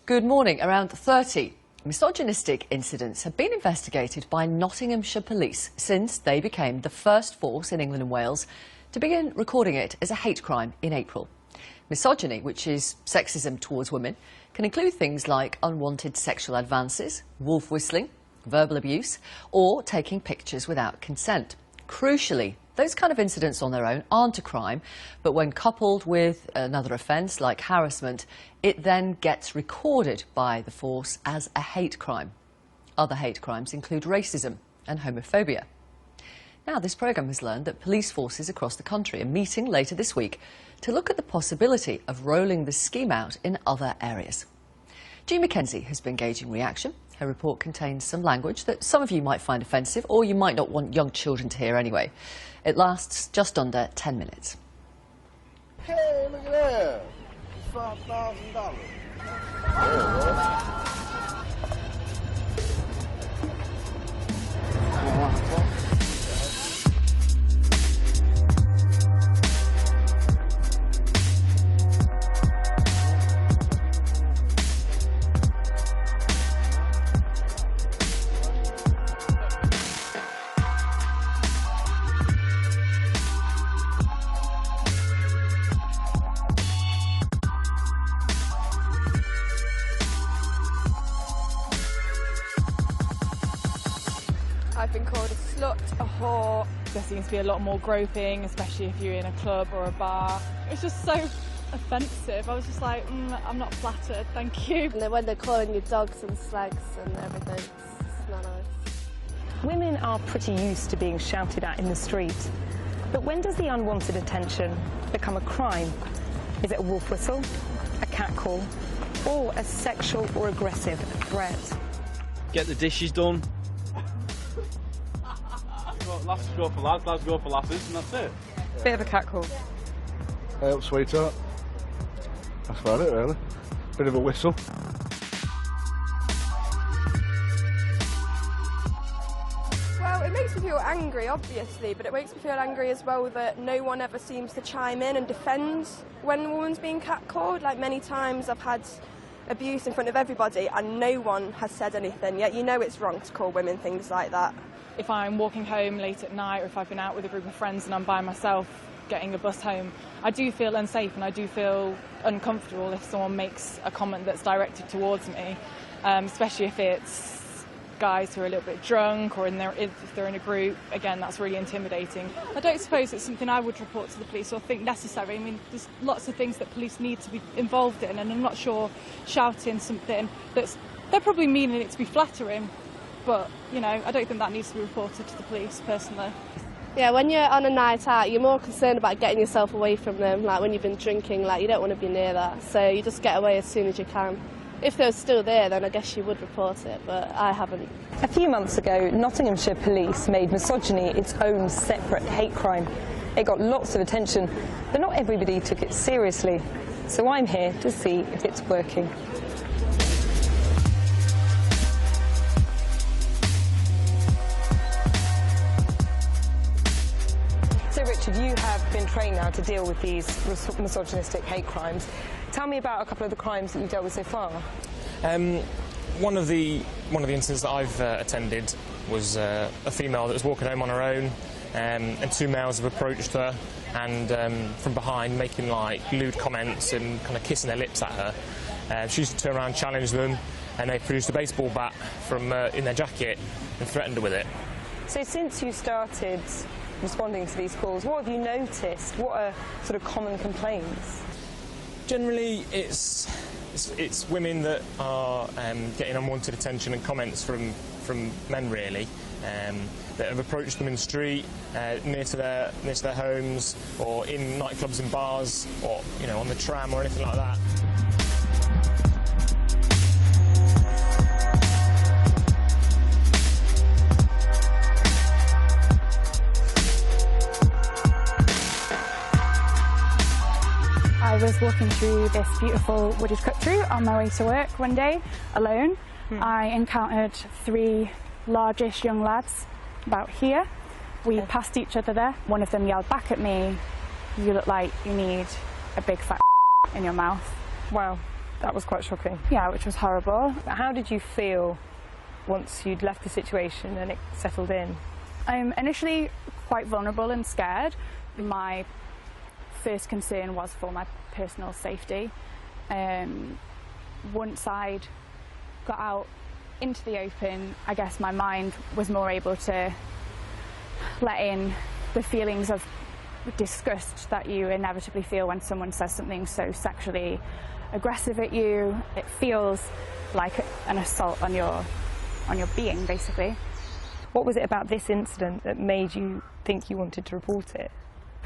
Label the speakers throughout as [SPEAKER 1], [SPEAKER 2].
[SPEAKER 1] Good morning. Around 30 misogynistic incidents have been investigated by Nottinghamshire police since they became the first force in England and Wales to begin recording it as a hate crime in April. Misogyny, which is sexism towards women, can include things like unwanted sexual advances, wolf whistling, verbal abuse, or taking pictures without consent. Crucially, those kind of incidents on their own aren't a crime, but when coupled with another offence like harassment, it then gets recorded by the force as a hate crime. Other hate crimes include racism and homophobia. Now, this programme has learned that police forces across the country are meeting later this week to look at the possibility of rolling the scheme out in other areas. Jean Mackenzie has been gauging reaction. Her report contains some language that some of you might find offensive, or you might not want young children to hear anyway. It lasts just under 10 minutes.
[SPEAKER 2] Hey, look at that. $5,000.
[SPEAKER 3] I've been called a slut, a whore. There seems to be a lot more groping, especially if you're in a club or a bar. It's just so offensive. I was just like, I'm not flattered, thank you.
[SPEAKER 4] And then when they're calling you dogs and slags and everything, it's not nice.
[SPEAKER 5] Women are pretty used to being shouted at in the street. But when does the unwanted attention become a crime? Is it a wolf whistle, a catcall, or a sexual or aggressive threat?
[SPEAKER 6] Get the dishes done. Lasses go for lads, lads go for lasses, and that's it.
[SPEAKER 3] Bit of a catcall.
[SPEAKER 2] Hey up, sweetheart. That's about it, really. Bit of a whistle.
[SPEAKER 7] Well, it makes me feel angry, obviously, but it makes me feel angry as well that no one ever seems to chime in and defend when a woman's being catcalled. Like, many times I've had abuse in front of everybody and no one has said anything, yet you know it's wrong to call women things like that.
[SPEAKER 3] If I'm walking home late at night, or if I've been out with a group of friends and I'm by myself getting a bus home, I do feel unsafe and I do feel uncomfortable if someone makes a comment that's directed towards me, especially if it's guys who are a little bit drunk or if they're in a group. Again, that's really intimidating. I don't suppose it's something I would report to the police or think necessary. I mean, there's lots of things that police need to be involved in, and I'm not sure shouting something they're probably meaning it to be flattering, but, you know, I don't think that needs to be reported to the police, personally.
[SPEAKER 4] Yeah, when you're on a night out, you're more concerned about getting yourself away from them. Like, when you've been drinking, like, you don't want to be near that, so you just get away as soon as you can. If they're still there, then I guess you would report it, but I haven't.
[SPEAKER 5] A few months ago, Nottinghamshire police made misogyny its own separate hate crime. It got lots of attention, but not everybody took it seriously. So I'm here to see if it's working. So Richard, you have been trained now to deal with these misogynistic hate crimes. Tell me about a couple of the crimes that you've dealt with so far.
[SPEAKER 8] One of the incidents that I've attended was a female that was walking home on her own, and two males have approached her and from behind making like lewd comments and kind of kissing their lips at her. She used to turn around and challenge them, and they produced a baseball bat from in their jacket and threatened her with it.
[SPEAKER 5] So since you started responding to these calls, what have you noticed? What are sort of common complaints?
[SPEAKER 8] Generally, it's women that are getting unwanted attention and comments from men, really, that have approached them in the street, near to their homes, or in nightclubs and bars, or, you know, on the tram or anything like that.
[SPEAKER 9] I was walking through this beautiful wooded cut-through on my way to work one day, alone. I encountered three largish young lads about here. We passed each other there. One of them yelled back at me, "You look like you need a big fat in your mouth."
[SPEAKER 5] Wow. That was quite shocking.
[SPEAKER 9] Yeah, which was horrible.
[SPEAKER 5] But how did you feel once you'd left the situation and it settled in?
[SPEAKER 9] I'm initially quite vulnerable and scared. My first concern was for my personal safety. Once I'd got out into the open, I guess my mind was more able to let in the feelings of disgust that you inevitably feel when someone says something so sexually aggressive at you. It feels like an assault on your being, basically.
[SPEAKER 5] What was it about this incident that made you think you wanted to report it?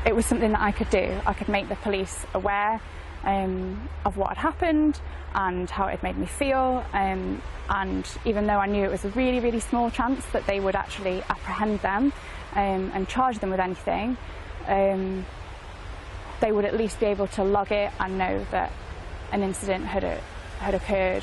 [SPEAKER 9] It was something that I could do. I could make the police aware of what had happened and how it had made me feel, and even though I knew it was a really, really small chance that they would actually apprehend them and charge them with anything, they would at least be able to log it and know that an incident had occurred.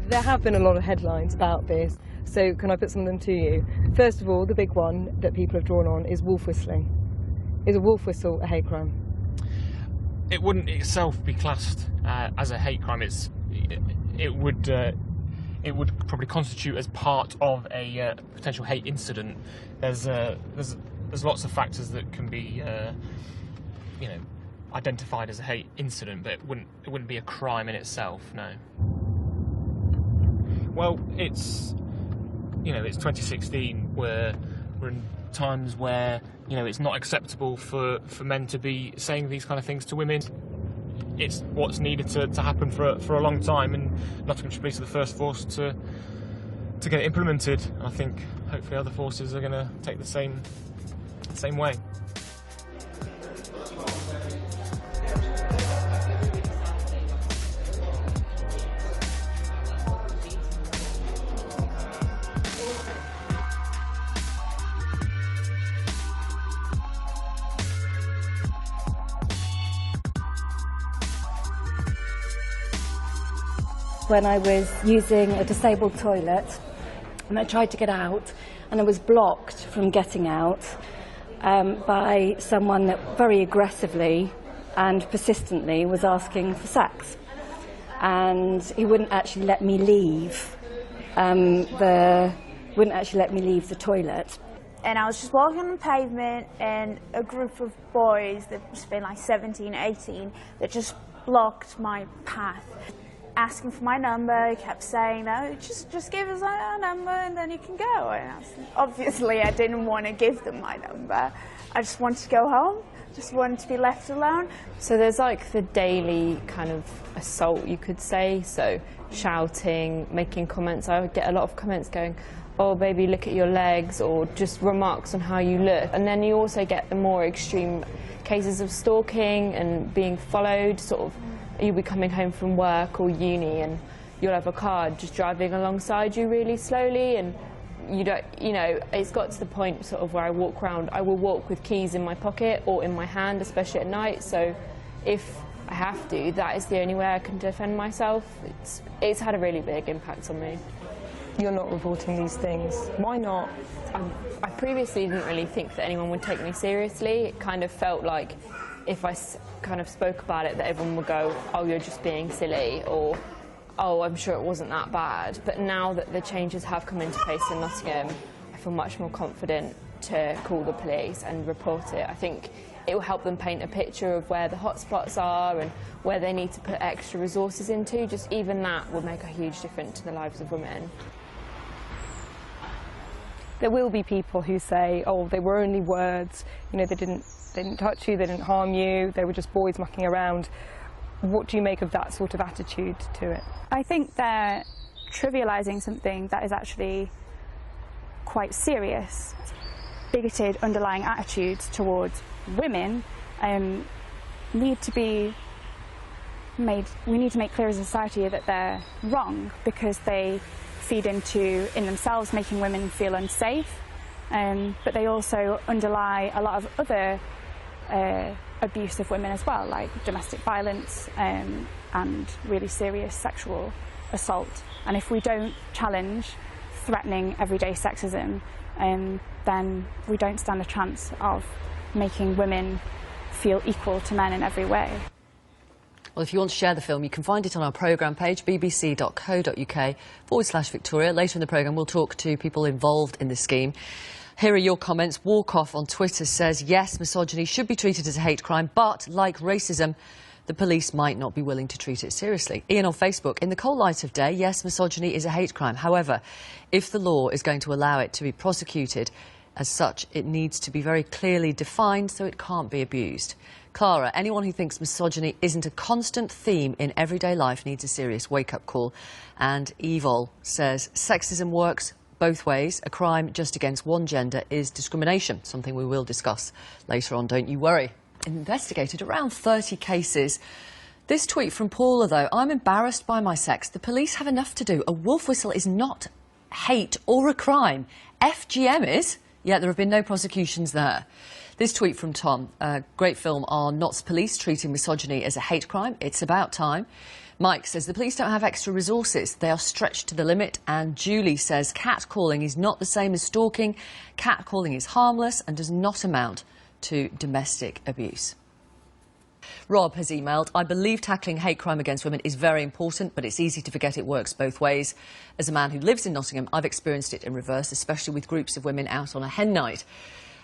[SPEAKER 5] There have been a lot of headlines about this, so can I put some of them to you? First of all, the big one that people have drawn on is wolf whistling. Is a wolf whistle a hate crime?
[SPEAKER 8] It wouldn't itself be classed as a hate crime. It would probably constitute as part of a potential hate incident. There's lots of factors that can be identified as a hate incident, but it wouldn't be a crime in itself. No. Well, it's 2016. We're in times where it's not acceptable for men to be saying these kind of things to women. It's what's needed to happen for a long time, and Nottinghamshire Police are the first force to get it implemented. And I think hopefully other forces are going to take the same way.
[SPEAKER 10] When I was using a disabled toilet and I tried to get out and I was blocked from getting out by someone that very aggressively and persistently was asking for sex, and he wouldn't actually let me leave the toilet.
[SPEAKER 11] And I was just walking on the pavement and a group of boys that must have been like 17, 18 that just blocked my path. Asking for my number, he kept saying, no, just give us our number and then you can go. And obviously I didn't want to give them my number. I just wanted to go home, just wanted to be left alone.
[SPEAKER 12] So there's like the daily kind of assault, you could say, so shouting, making comments. I would get a lot of comments going, oh baby, look at your legs, or just remarks on how you look. And then you also get the more extreme cases of stalking and being followed, sort of. You'll be coming home from work or uni and you'll have a car just driving alongside you really slowly, and it's got to the point sort of where I walk around, I will walk with keys in my pocket or in my hand, especially at night. So if I have to, that is the only way I can defend myself. It's had a really big impact on me.
[SPEAKER 5] You're not reporting these things. Why not?
[SPEAKER 12] I previously didn't really think that anyone would take me seriously. It kind of felt like if I kind of spoke about it, that everyone would go, oh, you're just being silly, or oh, I'm sure it wasn't that bad. But now that the changes have come into place in Nottingham, I feel much more confident to call the police and report it. I think it will help them paint a picture of where the hotspots are and where they need to put extra resources into. Just even that will make a huge difference to the lives of women.
[SPEAKER 5] There will be people who say, oh, they were only words, they didn't touch you, they didn't harm you, they were just boys mucking around. What do you make of that sort of attitude to it?
[SPEAKER 9] I think they're trivialising something that is actually quite serious. bigoted underlying attitudes towards women need to be made. We need to make clear as a society that they're wrong, because they feed into, in themselves, making women feel unsafe, but they also underlie a lot of other abuse of women as well, like domestic violence and really serious sexual assault. And if we don't challenge threatening everyday sexism, then we don't stand a chance of making women feel equal to men in every way.
[SPEAKER 1] Well, if you want to share the film, you can find it on our programme page, bbc.co.uk/Victoria. Later in the programme, we'll talk to people involved in the scheme. Here are your comments. Walkoff on Twitter says, yes, misogyny should be treated as a hate crime, but like racism, the police might not be willing to treat it seriously. Ian on Facebook, in the cold light of day, yes, misogyny is a hate crime. However, if the law is going to allow it to be prosecuted as such, it needs to be very clearly defined so it can't be abused. Clara, anyone who thinks misogyny isn't a constant theme in everyday life needs a serious wake-up call. And Evil says, sexism works both ways. A crime just against one gender is discrimination, something we will discuss later on, don't you worry. Investigated around 30 cases. This tweet from Paula, though, I'm embarrassed by my sex. The police have enough to do. A wolf whistle is not hate or a crime. FGM is, yet there have been no prosecutions there. This tweet from Tom, a great film on Notts Police treating misogyny as a hate crime. It's about time. Mike says the police don't have extra resources. They are stretched to the limit. And Julie says catcalling is not the same as stalking. Catcalling is harmless and does not amount to domestic abuse. Rob has emailed, I believe tackling hate crime against women is very important, but it's easy to forget it works both ways. As a man who lives in Nottingham, I've experienced it in reverse, especially with groups of women out on a hen night.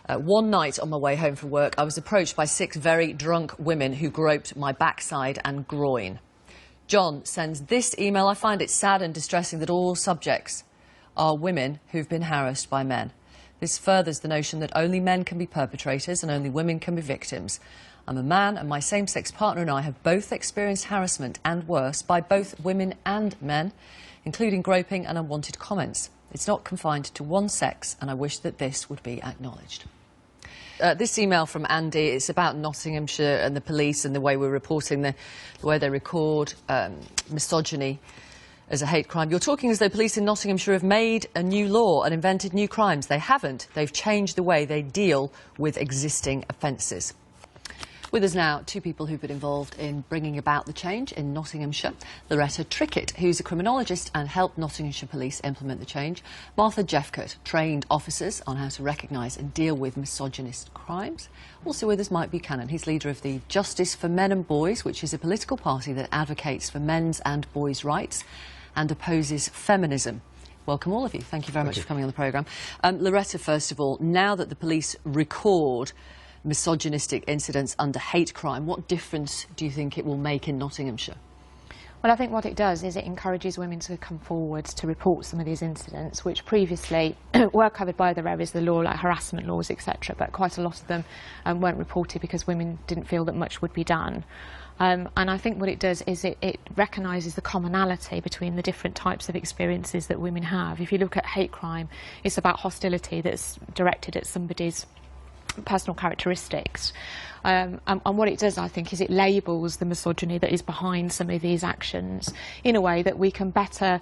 [SPEAKER 1] One night on my way home from work, I was approached by 6 very drunk women who groped my backside and groin. John sends this email, I find it sad and distressing that all subjects are women who've been harassed by men. This furthers the notion that only men can be perpetrators and only women can be victims. I'm a man and my same-sex partner and I have both experienced harassment and worse by both women and men, including groping and unwanted comments. It's not confined to one sex and I wish that this would be acknowledged. This email from Andy, it's about Nottinghamshire and the police and the way we're reporting, the way they record misogyny as a hate crime. You're talking as though police in Nottinghamshire have made a new law and invented new crimes. They haven't. They've changed the way they deal with existing offences. With us now, 2 people who've been involved in bringing about the change in Nottinghamshire. Loretta Trickett, who's a criminologist and helped Nottinghamshire Police implement the change. Martha Jeffcott, trained officers on how to recognise and deal with misogynist crimes. Also with us, Mike Buchanan. He's leader of the Justice for Men and Boys, which is a political party that advocates for men's and boys' rights and opposes feminism. Welcome all of you. Thank you very much for coming on the programme. Loretta, first of all, now that the police record misogynistic incidents under hate crime, what difference do you think it will make in Nottinghamshire?
[SPEAKER 13] Well, I think what it does is it encourages women to come forward to report some of these incidents, which previously were covered by other areas of the law, like harassment laws, etc., but quite a lot of them weren't reported because women didn't feel that much would be done. And I think what it does is it recognises the commonality between the different types of experiences that women have. If you look at hate crime, it's about hostility that's directed at somebody's personal characteristics. And what it does, I think, is it labels the misogyny that is behind some of these actions in a way that we can better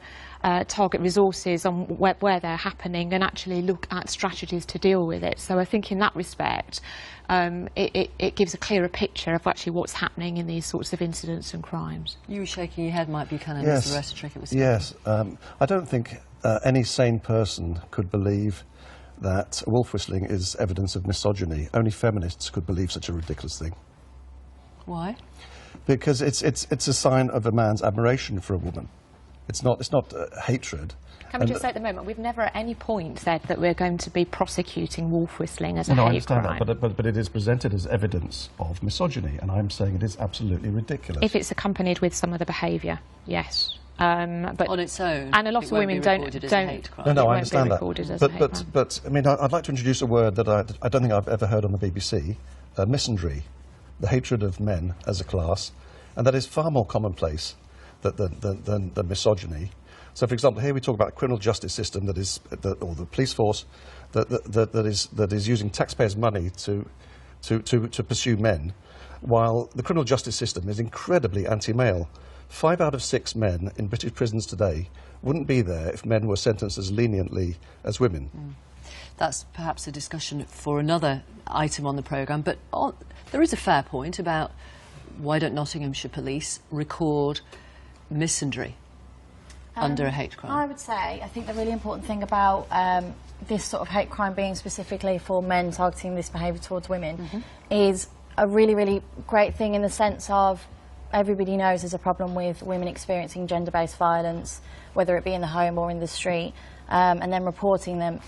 [SPEAKER 13] target resources on where they're happening and actually look at strategies to deal with it. So I think in that respect, it gives a clearer picture of actually what's happening in these sorts of incidents and crimes.
[SPEAKER 1] You were shaking your head, Mike Buchanan,
[SPEAKER 14] yes.
[SPEAKER 1] as the rest of Trickett was saying.
[SPEAKER 14] Yes. I don't think any sane person could believe that wolf whistling is evidence of misogyny. Only feminists could believe such a ridiculous thing.
[SPEAKER 1] Why?
[SPEAKER 14] Because it's a sign of a man's admiration for a woman. It's not hatred.
[SPEAKER 13] Can we just say at the moment, we've never at any point said that we're going to be prosecuting wolf whistling as a
[SPEAKER 14] no,
[SPEAKER 13] hate
[SPEAKER 14] I understand
[SPEAKER 13] crime.
[SPEAKER 14] that, but it is presented as evidence of misogyny, and I'm saying it is absolutely ridiculous.
[SPEAKER 13] If it's accompanied with some other behaviour, yes. But
[SPEAKER 1] on its own,
[SPEAKER 13] and a lot of women don't.
[SPEAKER 14] No, I understand that. But I mean, I'd like to introduce a word that I don't think I've ever heard on the BBC: misandry, the hatred of men as a class, and that is far more commonplace than misogyny. So, for example, here we talk about a criminal justice system that is, or the police force, that is using taxpayers' money to pursue men, while the criminal justice system is incredibly anti-male. 5 out of 6 men in British prisons today wouldn't be there if men were sentenced as leniently as women.
[SPEAKER 1] That's perhaps a discussion for another item on the programme, but there is a fair point about why don't Nottinghamshire police record misandry under a hate crime?
[SPEAKER 15] I would say, I think the really important thing about this sort of hate crime being specifically for men targeting this behaviour towards women is a really, really great thing in the sense of everybody knows there's a problem with women experiencing gender-based violence, whether it be in the home or in the street, and then reporting them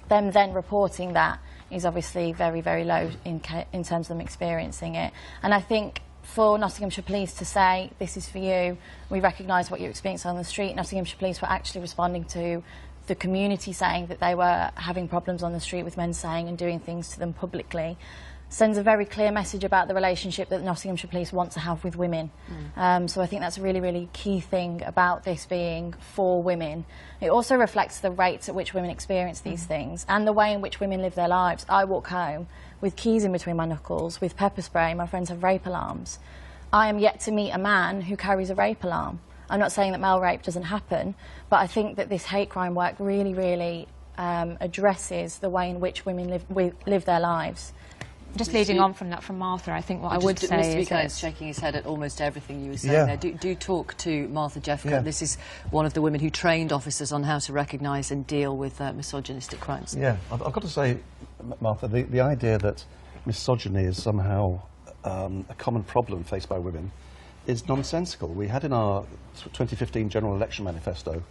[SPEAKER 15] then reporting that is obviously very, very low in terms of them experiencing it. And I think for Nottinghamshire Police to say, this is for you, we recognise what you experienced on the street. Nottinghamshire Police were actually responding to the community saying that they were having problems on the street with men saying and doing things to them publicly, sends a very clear message about the relationship that Nottinghamshire Police want to have with women. So I think that's a really, really key thing about this being for women. It also reflects the rates at which women experience these things and the way in which women live their lives. I walk home with keys in between my knuckles, with pepper spray. My friends have rape alarms. I am yet to meet a man who carries a rape alarm. I'm not saying that male rape doesn't happen, but I think that this hate crime work really, really addresses the way in which women live their lives.
[SPEAKER 13] Just leading on from that, from Martha, I think what I would say
[SPEAKER 1] Mr.
[SPEAKER 13] is...
[SPEAKER 1] Buchanan is shaking his head at almost everything you were saying there. Do talk to Martha Jeffcoat. This is one of the women who trained officers on how to recognise and deal with misogynistic crimes.
[SPEAKER 14] Yeah, I've got to say, Martha, the idea that misogyny is somehow a common problem faced by women is nonsensical. We had in our 2015 General Election Manifesto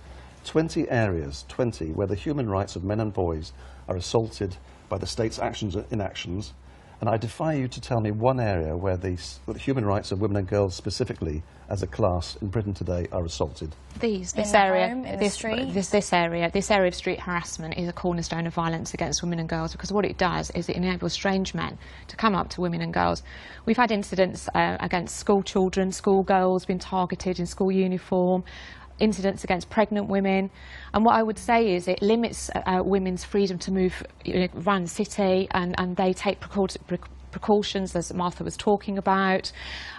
[SPEAKER 14] 20 areas, where the human rights of men and boys are assaulted by the state's actions and inactions. And I defy you to tell me one area where the human rights of women and girls specifically as a class in Britain today are assaulted.
[SPEAKER 13] This area of street harassment is a cornerstone of violence against women and girls, because what it does is it enables strange men to come up to women and girls. We've had incidents against school children, school girls being targeted in school uniform, incidents against pregnant women, and what I would say is it limits women's freedom to move around the city, and they take precautions, as Martha was talking about,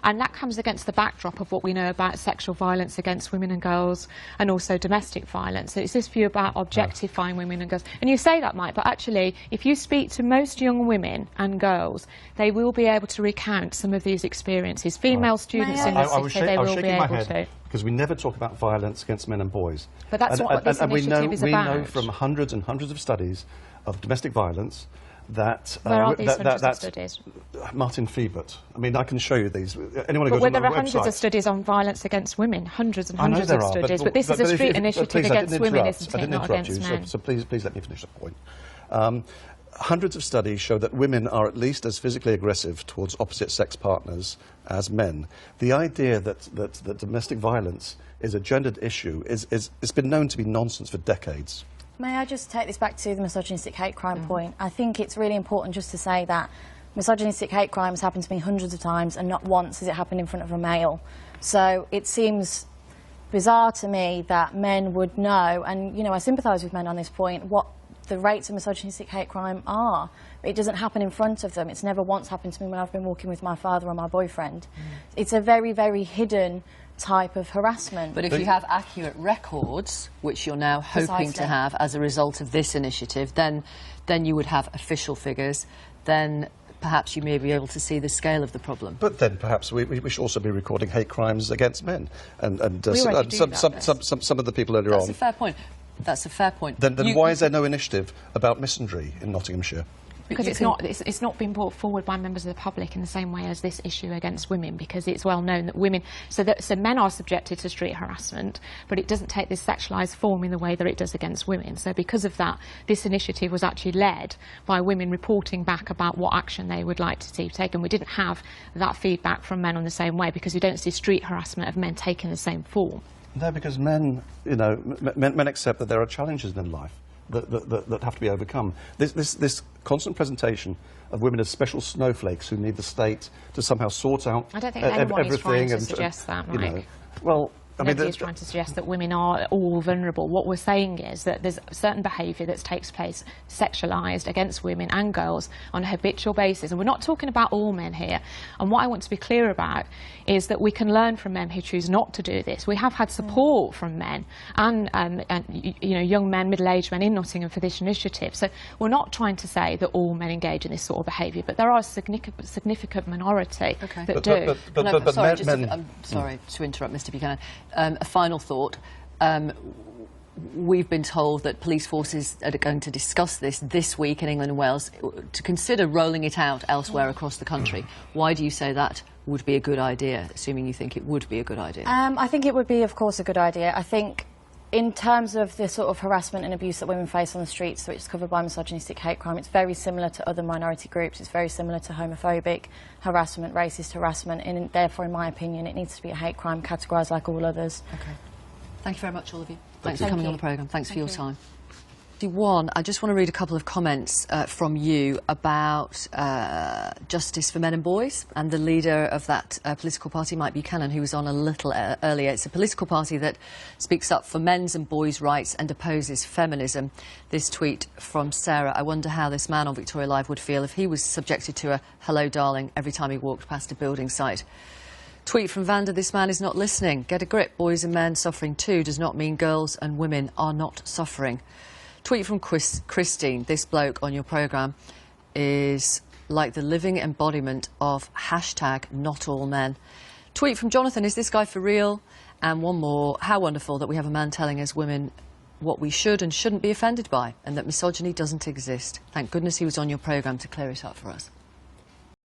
[SPEAKER 13] and that comes against the backdrop of what we know about sexual violence against women and girls, and also domestic violence. So it's this view about objectifying women and girls. And you say that, Mike, but actually, if you speak to most young women and girls, they will be able to recount some of these experiences. Female students in the city, they will be able to.
[SPEAKER 14] Because we never talk about violence against men and boys.
[SPEAKER 13] But that's what this initiative is about.
[SPEAKER 14] We know from hundreds and hundreds of studies of domestic violence that...
[SPEAKER 13] Where are these hundreds of studies?
[SPEAKER 14] Martin Fiebert. I mean, I can show you these. Anyone who goes on the website...
[SPEAKER 13] But there are hundreds of studies on violence against women, hundreds and hundreds of studies. But this is a street initiative against women, isn't it, not against men?
[SPEAKER 14] So please let me finish the point. Hundreds of studies show that women are at least as physically aggressive towards opposite-sex partners as men. The idea that domestic violence is a gendered issue it's been known to be nonsense for decades.
[SPEAKER 15] May I just take this back to the misogynistic hate crime point? I think it's really important just to say that misogynistic hate crimes happen to me hundreds of times, and not once has it happened in front of a male. So it seems bizarre to me that men would know, and I sympathise with men on this point, what the rates of misogynistic hate crime are. It doesn't happen in front of them. It's never once happened to me when I've been walking with my father or my boyfriend. It's a very, very hidden type of harassment.
[SPEAKER 1] But if you have accurate records, which you're now hoping to have as a result of this initiative, then you would have official figures, then perhaps you may be able to see the scale of the problem.
[SPEAKER 14] But then perhaps we should also be recording hate crimes against men. And some of the people earlier on...
[SPEAKER 1] That's a fair point. That's a fair point.
[SPEAKER 14] Then why is there no initiative about misandry in Nottinghamshire?
[SPEAKER 13] Because it's not been brought forward by members of the public in the same way as this issue against women, because it's well known that women... So men are subjected to street harassment, but it doesn't take this sexualised form in the way that it does against women. So because of that, this initiative was actually led by women reporting back about what action they would like to see taken. We didn't have that feedback from men in the same way, because we don't see street harassment of men taking the same form.
[SPEAKER 14] No, because men, men accept that there are challenges in life that have to be overcome. This constant presentation of women as special snowflakes who need the state to somehow sort out everything.
[SPEAKER 13] I don't think anyone is trying to suggest that, Mike.
[SPEAKER 14] Well,
[SPEAKER 13] Nobody is trying to suggest that women are all vulnerable. What we're saying is that there's certain behaviour that takes place sexualised against women and girls on a habitual basis. And we're not talking about all men here. And what I want to be clear about is that we can learn from men who choose not to do this. We have had support from men and you know, young men, middle-aged men in Nottingham for this initiative. So we're not trying to say that all men engage in this sort of behaviour, but there are a significant minority that do.
[SPEAKER 1] I'm sorry to interrupt, Mr. Buchanan. A final thought. We've been told that police forces are going to discuss this week in England and Wales to consider rolling it out elsewhere across the country. Why do you say that would be a good idea, assuming you think it would be a good idea?
[SPEAKER 15] I think it would be, of course, a good idea. I think in terms of the sort of harassment and abuse that women face on the streets, which is covered by misogynistic hate crime, it's very similar to other minority groups. It's very similar to homophobic harassment, racist harassment, and therefore, in my opinion, it needs to be a hate crime categorised like all others.
[SPEAKER 1] Okay. Thank you very much, all of you. Thanks for coming on the programme. Thanks for your time. One, I just want to read a couple of comments from you about justice for men and boys, and the leader of that political party, Mike Buchanan, who was on a little earlier. It's a political party that speaks up for men's and boys' rights and opposes feminism. This tweet from Sarah: I wonder how this man on Victoria Live would feel if he was subjected to a "hello, darling" every time he walked past a building site. Tweet from Vanda: this man is not listening. Get a grip. Boys and men suffering too does not mean girls and women are not suffering. Tweet from Christine: this bloke on your programme is like the living embodiment of #NotAllMen. Tweet from Jonathan: is this guy for real? And one more: how wonderful that we have a man telling us women what we should and shouldn't be offended by, and that misogyny doesn't exist. Thank goodness he was on your programme to clear it up for us.